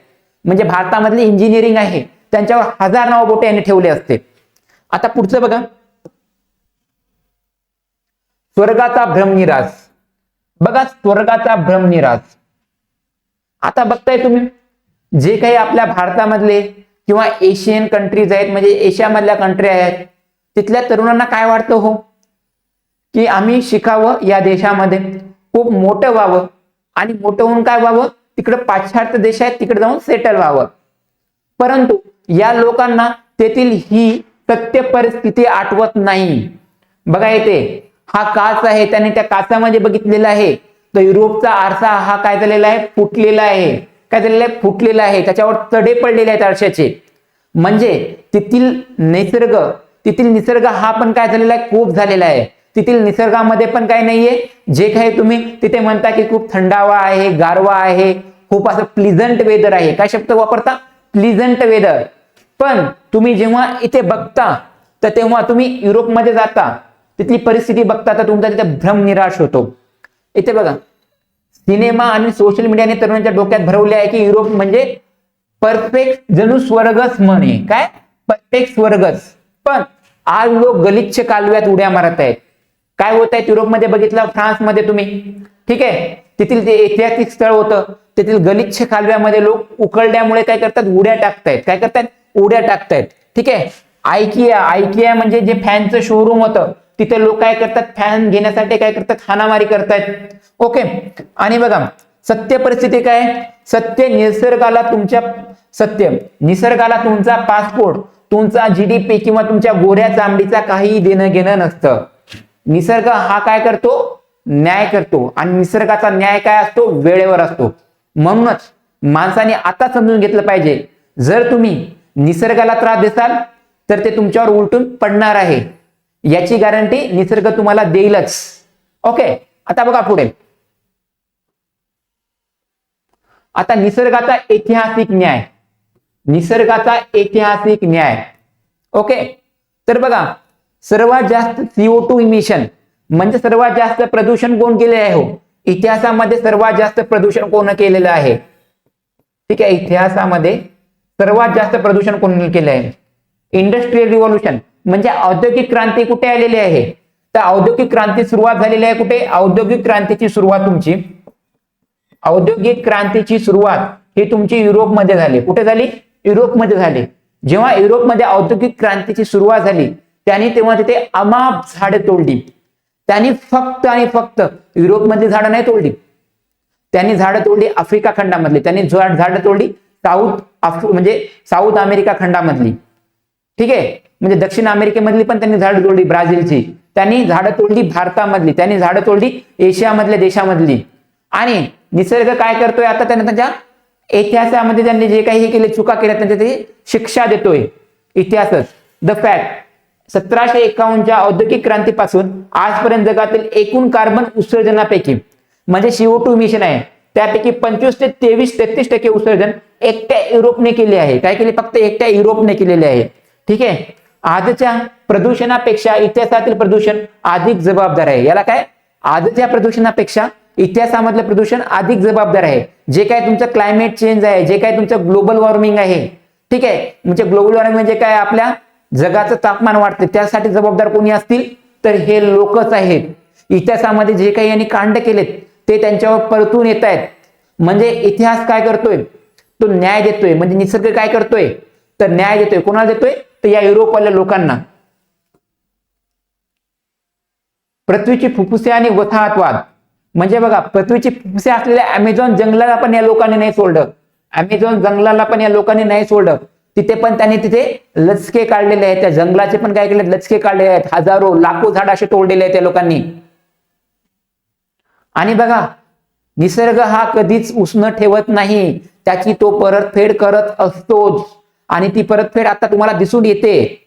म्हणजे भारतामधली इंजिनिअरिंग आहे त्यांच्यावर 1000 नाव बोटे यांनी ठेवले असते. आता पुढचं बघा, स्वर्गाचा भ्रमनिरास. बघा स्वर्गाचा भ्रमनिरास. आता बघताय तुम्ही जे काही आपल्या भारतामधले किंवा एशियन कंट्रीज आहेत, म्हणजे एशियामधल्या कंट्री आहेत, तिथल्या तरुणांना काय वाटतं हो, की आम्ही शिकावं, या देशामध्ये खूप मोठं व्हावं आणि मोठं होऊन काय व्हावं, तिकडे पाश्चात्य देश आहेत तिकडे जाऊन सेटल व्हावं. परंतु या लोकांना तेथील ही सत्य परिस्थिती आठवत नाही. बघा इथे हा काच आहे, त्याने त्या काचामध्ये बघितलेला आहे तर युरोपचा आरसा हा काय झालेला आहे, फुटलेला आहे. काय झालेला आहे, फुटलेला आहे. त्याच्यावर तडे पडलेले आहेत आरशाचे. म्हणजे तिथील निसर्ग हा पण काय झालेला आहे, खूप झालेला आहे. तिथील निसर्गामध्ये पण काय नाहीये, जे काही तुम्ही तिथे म्हणता की खूप थंडावा आहे, गारवा आहे, खूप असं प्लीझंट वेदर आहे. काय शब्द वापरता, प्लीझंट वेदर. पण तुम्ही जेव्हा इथे बघता तर तेव्हा तुम्ही युरोपमध्ये जाता, तिथली परिस्थिती बघता तर तुमचा तिथे भ्रम निराश होतो. इथे बघा सिनेमा आणि सोशल मीडियाने तरुणांच्या डोक्यात भरवले आहे की युरोप म्हणजे परफेक्ट जणू स्वर्गच म्हणे. काय परफेक्ट स्वर्गच. पण आज लोक गलिच्छ कालव्यात उड्या मारत आहेत. काय होत आहे युरोपमध्ये, बघितलं फ्रान्समध्ये तुम्ही, ठीक आहे, तेथील जे ऐतिहासिक स्थळ होतं तेथील गलिच्छ कालव्यामध्ये लोक उकळल्यामुळे काय करतात, उड्या टाकतायत. काय करतात, उड्या टाकतायत. ठीक आहे. आयकिया म्हणजे जे फॅनचं शोरूम होतं तिथे लोक काय करतात, फॅन घेण्यासाठी काय करतात, हाणामारी करतायत. ओके. आणि बघा सत्य परिस्थिती काय, निसर्गाला तुमचा पासपोर्ट, तुमचा जीडीपी किंवा तुमच्या गोऱ्या चामडीचा काही देणं घेणं नसतं. निसर्ग हा काय करतो, न्याय करतो. आणि निसर्गाचा न्याय काय असतो, वेळेवर असतो. म्हणूनच माणसाने आता समजून घेतलं पाहिजे, जर तुम्ही निसर्गाला त्रास देसाल तर ते तुमच्यावर उलटून पडणार आहे, याची गॅरंटी निसर्ग तुम्हाला देईलच. ओके. आता बघा पुढे, आता निसर्गाचा ऐतिहासिक न्याय. निसर्गाचा ऐतिहासिक न्याय. ओके. तर बघा सर्वात जास्त CO2 इमिशन म्हणजे सर्वात जास्त प्रदूषण कोण केले आहे, हो इतिहासामध्ये सर्वात जास्त प्रदूषण कोण केलेलं आहे. ठीक आहे. इतिहासामध्ये सर्वात जास्त प्रदूषण कोण केले आहे, इंडस्ट्रियल रिव्होल्यूशन म्हणजे औद्योगिक क्रांती कुठे आलेली आहे, तर औद्योगिक क्रांती सुरुवात झालेली आहे कुठे, औद्योगिक क्रांतीची सुरुवात ही तुमची युरोपमध्ये झाली. कुठे झाली, युरोपमध्ये झाली. जेव्हा युरोपमध्ये औद्योगिक क्रांतीची सुरुवात झाली तेव्हा तिथे अमाप झाडे तोडली. त्यांनी फक्त आणि फक्त युरोपमधली झाडं नाही तोडली, त्यांनी झाडं तोडली आफ्रिका खंडामधली, त्यांनी झाडं तोडली साऊथ अमेरिका खंडामधली. ठीक आहे. म्हणजे दक्षिण अमेरिकेमधली पण त्यांनी झाडं तोडली, ब्राझीलची त्यांनी झाडं तोडली, भारतामधली त्यांनी झाडं तोडली, एशियामधल्या देशामधली. आणि निसर्ग काय करतोय आता, त्यांच्या इतिहासामध्ये त्यांनी जे काही केले, चुका केल्या, त्यांच्या ते शिक्षा देतोय इतिहासच. द फॅक्ट 1751च्या औद्योगिक क्रांतीपासून आजपर्यंत जगातील एकूण कार्बन उत्सर्जनापैकी म्हणजे CO2 इमिशन आहे, त्यापैकी 25 ते 33% उत्सर्जन एकट्या युरोपने केले आहे. काय केले? फक्त एकट्या युरोपने केलेले आहे. ठीक आहे. आजच्या प्रदूषणापेक्षा इतिहासातील प्रदूषण अधिक जबाबदार आहे. याला काय? आजच्या प्रदूषणापेक्षा इतिहासामधलं प्रदूषण अधिक जबाबदार आहे. जे काय तुमचं क्लायमेट चेंज आहे, जे काय तुमचं ग्लोबल वॉर्मिंग आहे, ठीक आहे, म्हणजे ग्लोबल वॉर्मिंग म्हणजे काय? आपल्या जगाचं तापमान वाढते, त्यासाठी जबाबदार कोणी असतील? तर हे लोकच आहेत. इतिहासामध्ये जे काही यांनी कांड केलेत ते त्यांच्यावर परतून येत आहेत. म्हणजे इतिहास काय करतोय? तो न्याय देतोय. म्हणजे निसर्ग काय करतोय? तर न्याय देतोय. कोणाला देतोय? तर या युरोपवाल्या लोकांना. पृथ्वीची फुफ्फुसे आणि वसाहतवाद म्हणजे बघा, पृथ्वीची फुफ्फुसे असलेल्या अमेझॉन जंगलाला पण या लोकांनी नाही सोडलं. अमेझॉन जंगलाला पण या लोकांनी नाही सोडलं. तिथे पण त्यांनी तिथे लचके काढलेले आहेत. त्या जंगलाचे पण काय केले? लचके काढलेले आहेत. हजारो लाखो झाड असे तोडलेले आहेत त्या लोकांनी. आणि बघा, निसर्ग हा कधीच उष्ण ठेवत नाही. त्याची तो परतफेड करत असतोच. आणि ती परतफेड आता तुम्हाला दिसून येते.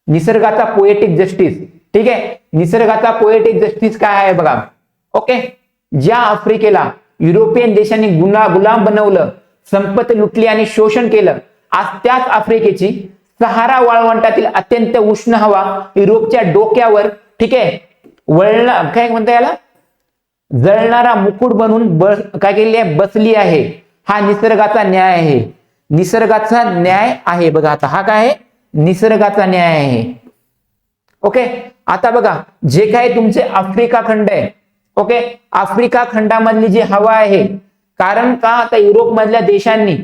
निसर्गाचा पोएटिक जस्टिस. ठीक आहे. निसर्गाचा पोएटिक जस्टिस काय आहे बघा. ओके. ज्या आफ्रिकेला युरोपियन देशांनी गुलाम बनवलं, संपत्ती लुटली आणि शोषण केलं, आज त्याच आफ्रिकेची सहारा वाळवंटातील अत्यंत उष्ण हवा युरोपच्या डोक्यावर, ठीक आहे, काय म्हणता याला, जळणारा मुकुट बनून काय केली आहे? बसली आहे. हा निसर्गाचा न्याय आहे. निसर्गाचा न्याय आहे. बघा आता हा काय आहे? निसर्गाचा न्याय आहे. ओके. आता बघा, जे काही तुमचे आफ्रिका खंड आहे, ओके, आफ्रिका खंडामधली जी हवा आहे, कारण का? आता युरोप मधल्या देशांनी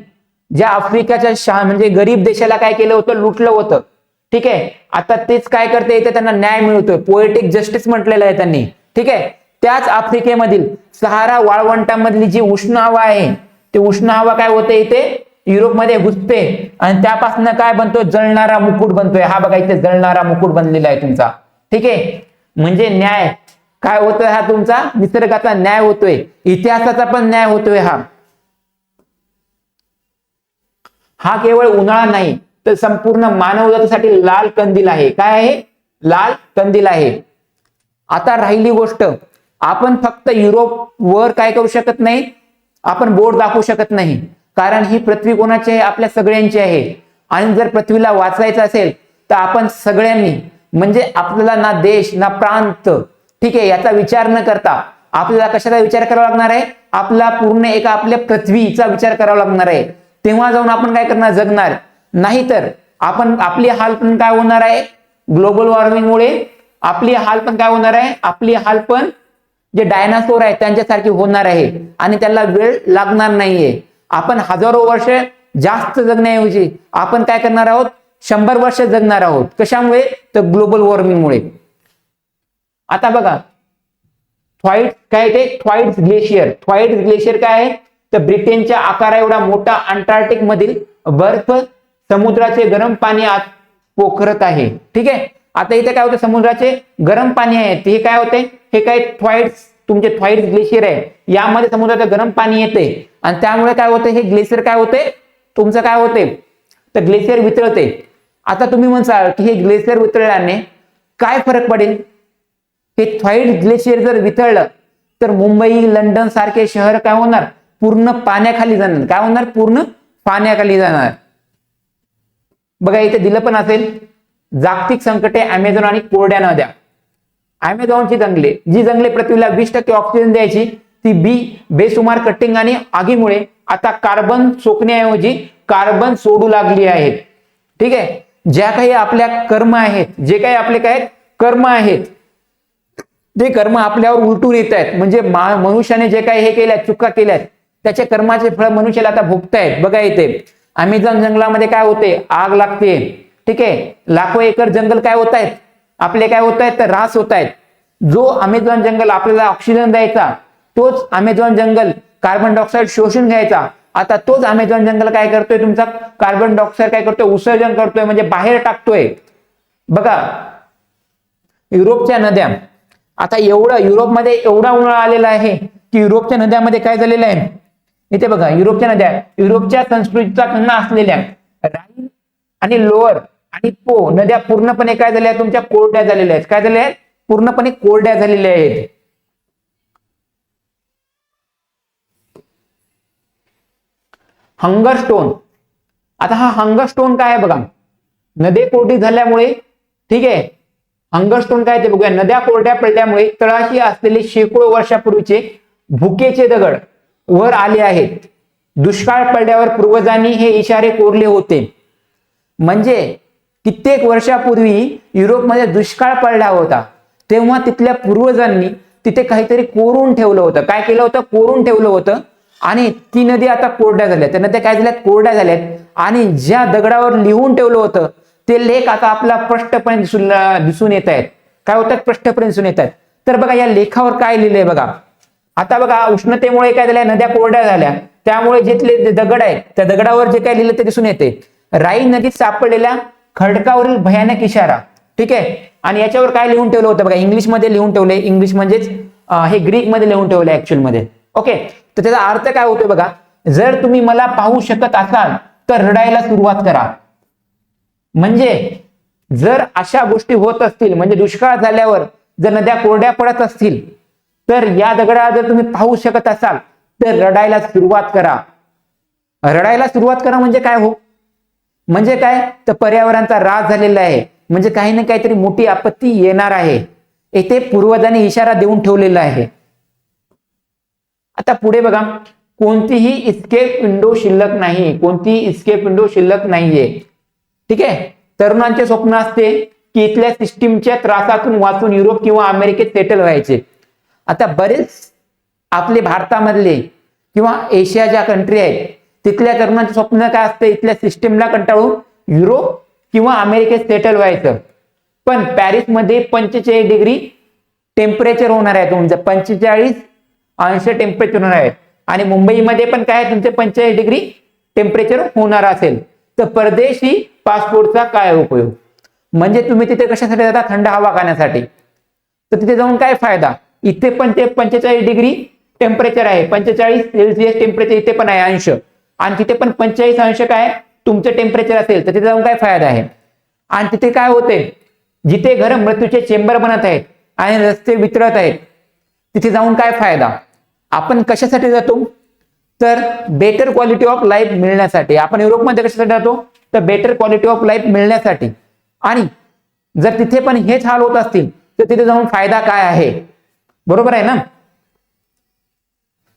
ज्या आफ्रिकाच्या म्हणजे गरीब देशाला काय केलं होतं? लुटलं होतं. ठीक आहे. आता तेच काय करते? इथे त्यांना न्याय मिळतोय. पोएटिक जस्टिस म्हटलेलं आहे त्यांनी. ठीक आहे. त्याच आफ्रिकेमधील सहारा वाळवंटामधली जी उष्ण हवा आहे, ती उष्ण हवा काय होते? इथे युरोपमध्ये घुसते आणि त्यापासून काय बनतोय? जळणारा मुकुट बनतोय. हा बघा, इथे जळणारा मुकुट बनलेला आहे तुमचा. ठीक आहे. म्हणजे न्याय काय होतोय? हा तुमचा निसर्गाचा न्याय होतोय. इतिहासाचा पण न्याय होतोय. हा केवळ उन्हाळा नाही, तर संपूर्ण मानवजातीसाठी लाल कंदील आहे. काय आहे? लाल कंदील आहे. आता राहिली गोष्ट, आपण फक्त युरोप वर काय करू शकत नाही? आपण बोट दाखवू शकत नाही. कारण ही पृथ्वी कोणाची आहे? आपल्या सगळ्यांची आहे. आणि जर पृथ्वीला वाचवायचं असेल तर आपण सगळ्यांनी, म्हणजे आपल्याला ना देश ना प्रांत, ठीक आहे, याचा विचार न करता आपल्याला कशाचा विचार करावा लागणार आहे? आपला पूर्ण एका आपल्या पृथ्वीचा विचार करावा लागणार आहे. तेव्हा जाऊन आपण काय करणार? जगणार. नाहीतर आपली हाल पण काय होणार आहे? ग्लोबल वॉर्मिंगमुळे आपली हाल पण काय होणार आहे? आपली हाल पण जे डायनासोर आहे त्यांच्यासारखी होणार आहे. आणि त्याला वेळ लागणार नाहीये. आपण हजारो वर्ष जास्त जगण्याऐवजी आपण काय करणार आहोत? 100 वर्ष जगणार आहोत. कशामुळे? तर ग्लोबल वॉर्मिंगमुळे. आता बघा, काय ते थ्वाइट्स ग्लेशियर. थ्वाइट्स ग्लेशियर काय आहे? तर ब्रिटनच्या आकारा एवढा मोठा अंटार्क्टिक मधील बर्फ समुद्राचे गरम पाणी आत पोखरत आहे. ठीक आहे. आता इथे काय होतं? समुद्राचे गरम पाणी आहे. हे काय होते? हे काय तुमचे थ्वाइट्स ग्लेशियर आहे. यामध्ये समुद्राचं गरम पाणी येते आणि त्यामुळे काय होते? हे ग्लेशियर काय होते? तुमचं काय होते? तर ग्लेशियर वितळते. आता तुम्ही म्हणसाल की हे ग्लेशियर वितळल्याने काय फरक पडेल? हे थ्वाइट्स ग्लेशियर जर वितळलं तर मुंबई, लंडन सारखे शहर काय होणार? पूर्ण पाण्याखाली जाणार. काय होणार? पूर्ण पाण्याखाली जाणार. बघा, इथे दिलं पण असेल, जागतिक संकटे अमेझॉन आणि कोरड्या नद्या. अमेझॉनची जंगले, जी जंगले पृथ्वीला 20% ऑक्सिजन द्यायची, ती बेसुमार कटिंग आणि आगीमुळे आता कार्बन सोकण्याऐवजी कार्बन सोडू लागली आहेत. ठीक आहे. ज्या काही आपल्या कर्म आहेत, जे काही आपले काय कर्म आहेत, ते कर्म आपल्यावर उलटून येत आहेत. म्हणजे मनुष्याने जे काही हे केल्यात, चुका केल्यात, त्याच्या कर्माचे फळ मनुष्याला आता भोगतायत. बघा, इथे अमेझॉन जंगलामध्ये काय होते? आग लागते. ठीक आहे. लाखो एकर जंगल काय होत आहेत? आपले काय होत आहेत? तर ऱ्हास होत आहेत. जो अमेझॉन जंगल आपल्याला ऑक्सिजन द्यायचा, तोच अमेझॉन जंगल कार्बन डायऑक्साईड शोषून घ्यायचा. आता तोच अमेझॉन जंगल काय करतोय? तुमचा कार्बन डायऑक्साईड काय करतोय? उत्सर्जन करतोय, म्हणजे बाहेर टाकतोय. बघा, युरोपच्या नद्या, आता युरोपमध्ये एवढा उन्हाळा आलेला आहे की युरोपच्या नद्यामध्ये काय झालेलं आहे? इथे बघा, युरोपच्या नद्या, युरोपच्या संस्कृतीचा कणा असलेल्या राईन आणि लोअर आणि पो नद्या पूर्णपणे काय झाल्या? तुमच्या कोरड्या झालेल्या आहेत. काय झाल्या आहेत? पूर्णपणे कोरड्या झालेल्या आहेत. Hunger stone. आता हा हंगर स्टोन काय आहे बघा, नद्या कोरडी झाल्यामुळे, ठीक आहे, हंगर स्टोन काय ते बघूया. नद्या कोरड्या पडल्यामुळे तळाशी असलेले शेकडो वर्षापूर्वीचे भुकेचे दगड वर आले आहेत. दुष्काळ पडल्यावर पूर्वजांनी हे इशारे कोरले होते. म्हणजे कित्येक वर्षापूर्वी युरोपमध्ये दुष्काळ पडला होता, तेव्हा तिथल्या पूर्वजांनी तिथे काहीतरी कोरून ठेवलं होतं. काय केलं होतं? कोरून ठेवलं होतं. आणि ती नदी आता कोरड्या झाल्या. त्या नद्या काय झाल्यात? कोरड्या झाल्यात. आणि ज्या दगडावर लिहून ठेवलं होतं ते लेख आता आपला स्पष्टपणे दिसून येत आहेत. काय होतात? स्पष्टपणे दिसून येत आहेत. तर बघा या लेखावर काय लिहिलंय बघा. आता बघा उष्णतेमुळे काय झाल्या, नद्या कोरड्या झाल्या, त्यामुळे जिथले दगड आहेत त्या दगडावर जे काय लिहिलं ते दिसून येते. राईन नदीत सापडलेल्या खडकावरील भयानक इशारा, ठीक आहे. आणि याच्यावर काय लिहून ठेवलं होतं बघा, इंग्लिशमध्ये लिहून ठेवले. इंग्लिश म्हणजेच हे ग्रीक मध्ये लिहून ठेवलंय ऍक्च्युअल मध्ये. ओके, तर त्याचा अर्थ काय होतोय बघा, जर तुम्ही मला पाहू शकत असाल तर रडायला सुरुवात करा. म्हणजे जर अशा गोष्टी होत असतील, म्हणजे दुष्काळ झाल्यावर जर नद्या कोरड्या पडत असतील, तर या दगडाला जर तुम्ही पाहू शकत असाल तर रडायला सुरुवात करा. रडायला सुरुवात करा म्हणजे काय हो, म्हणजे काय, तर पर्यावरणाचा ऱ्हास झालेला आहे, म्हणजे काही ना काहीतरी मोठी आपत्ती येणार आहे. येथे पूर्वजांनी इशारा देऊन ठेवलेला आहे. आता पुढे बघा, कोणतीही इस्केप विंडो शिल्लक नाही. कोणतीही इस्केप विंडो शिल्लक नाहीये, ठीक आहे. तरुणांचे स्वप्न असते की इथल्या सिस्टीमच्या त्रासातून वाचून युरोप किंवा अमेरिकेत सेटल व्हायचे. आता बरेच आपले भारतामधले किंवा एशियाच्या कंट्री आहेत, तिथल्या तरुणांचे स्वप्न काय असते, इथल्या सिस्टीमला कंटाळून युरोप किंवा अमेरिकेत सेटल व्हायचं. पण पॅरिसमध्ये 45 डिग्री टेम्परेचर होणार आहे तुमचं, 45 अंश टेम्परेचर होणार आहे. आणि मुंबईमध्ये पण काय तुमचे 45 डिग्री टेम्परेचर होणार असेल, तर परदेशी पासपोर्टचा काय उपयोग. म्हणजे तुम्ही तिथे कशासाठी जाता? थंड हवा खाण्यासाठी. तर तिथे जाऊन काय फायदा? इथे पण ते 45 डिग्री टेम्परेचर आहे, 45 सेल्सिअस टेम्परेचर इथे पण आहे अंश, आणि तिथे पण 45 अंश काय तुमचं टेम्परेचर असेल, तर तिथे जाऊन काय फायदा आहे. आणि तिथे काय होते, जिथे घर मृत्यूचे चेंबर बनत आहेत आणि रस्ते वितळत आहेत, तिथे जाऊन काय फायदा. आपण कशासाठी जातो? तर बेटर क्वालिटी ऑफ लाईफ मिळण्यासाठी. आपण युरोपमध्ये कशासाठी जातो? तर बेटर क्वालिटी ऑफ लाईफ मिळण्यासाठी. आणि जर तिथे पण हेच हाल होत असतील तर तिथे जाऊन फायदा काय आहे? बरोबर आहे ना.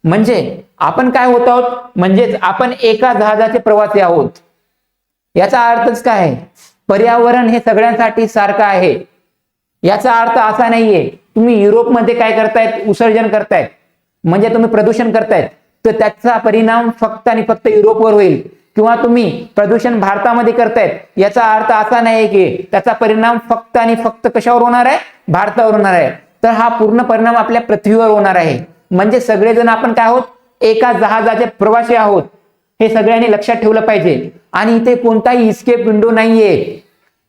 म्हणजे आपण काय होत आहोत, म्हणजेच आपण एका जहाजाचे प्रवासी आहोत. याचा अर्थच काय आहे? पर्यावरण हे सगळ्यांसाठी सारखं आहे. याचा अर्थ असा नाहीये तुम्ही युरोपमध्ये काय करतायत, उत्सर्जन करतायत, म्हणजे तुम्ही प्रदूषण करतायत, तर त्याचा परिणाम फक्त आणि फक्त युरोपवर होईल. किंवा तुम्ही प्रदूषण भारतामध्ये करतायत, याचा अर्थ असा नाही की त्याचा परिणाम फक्त आणि फक्त कशावर होणार आहे? भारतावर होणार आहे. तर हा पूर्ण परिणाम आपल्या पृथ्वीवर होणार आहे. म्हणजे सगळेजण आपण काय आहोत? एका जहाजाचे प्रवासी आहोत. हे सगळ्यांनी लक्षात ठेवलं पाहिजे. आणि इथे कोणताही इस्केप विंडो नाहीये.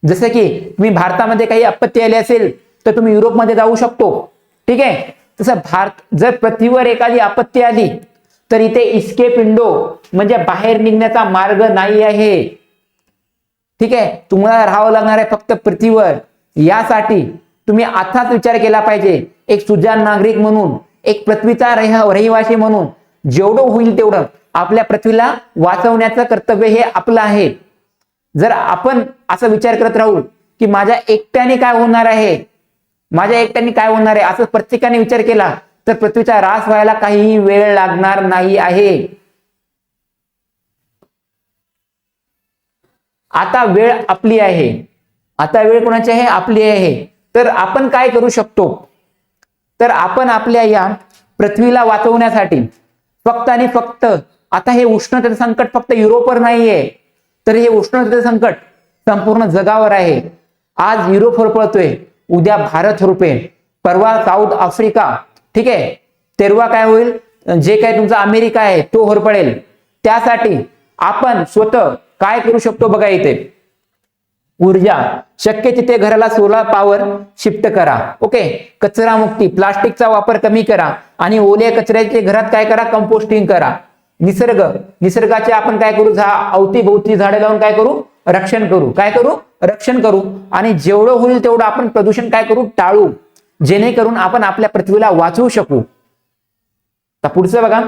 जसं की तुम्ही भारतामध्ये काही आपत्ती आली असेल तर तुम्ही युरोपमध्ये जाऊ शकतो, ठीक आहे. तसं जर पृथ्वीवर एखादी आपत्ती आली तर इथे इस्केप विंडो म्हणजे बाहेर निघण्याचा मार्ग नाही आहे, ठीक आहे. तुम्हाला राहावं लागणार आहे फक्त पृथ्वीवर. यासाठी तुम्ही आताच विचार केला पाहिजे, एक सुजाण नागरिक म्हणून, एक पृथ्वीचा रहिवासी म्हणून जेवढं होईल तेवढं आपल्या पृथ्वीला वाचवण्याचं कर्तव्य हे आपलं आहे. जर आपण असा विचार करत राहू की माझ्या एकट्याने काय होणार आहे, माझ्या एकट्याने काय होणार आहे, असं प्रत्येकाने विचार केला तर पृथ्वीचा ऱ्हास व्हायला काहीही वेळ लागणार नाही आहे. आता वेळ आपली आहे. आता वेळ कोणाची आहे? आपली आहे. तर आपण काय करू शकतो? तर आपण आपल्या या पृथ्वीला वाचवण्यासाठी फक्त आणि फक्त, आता हे उष्णतेचं संकट फक्त युरोपवर नाहीये, तर हे उष्णतेचं संकट संपूर्ण जगावर आहे. आज युरोप होरपळतोय, उद्या भारत होरपेल, परवा साऊथ आफ्रिका, ठीक आहे, तेरवा काय होईल, जे काय तुमचा अमेरिका आहे तो होरपळेल. त्यासाठी आपण स्वतः काय करू शकतो बघा, इथे ऊर्जा शक्य तिथे घराला सोलार पॉवर शिफ्ट करा. ओके, कचरा मुक्ती, प्लास्टिकचा वापर कमी करा आणि ओल्या कचऱ्याचे घरात काय करा, कंपोस्टिंग करा. निसर्गाचे आपण काय करू, अवतीभोवती झाडे लावून काय करू, रक्षण करू. काय करू? रक्षण करू. आणि जेवढं होईल तेवढं आपण प्रदूषण काय करू, टाळू, जेणेकरून आपण आपल्या पृथ्वीला वाचवू शकू. तर पुढचं बघा,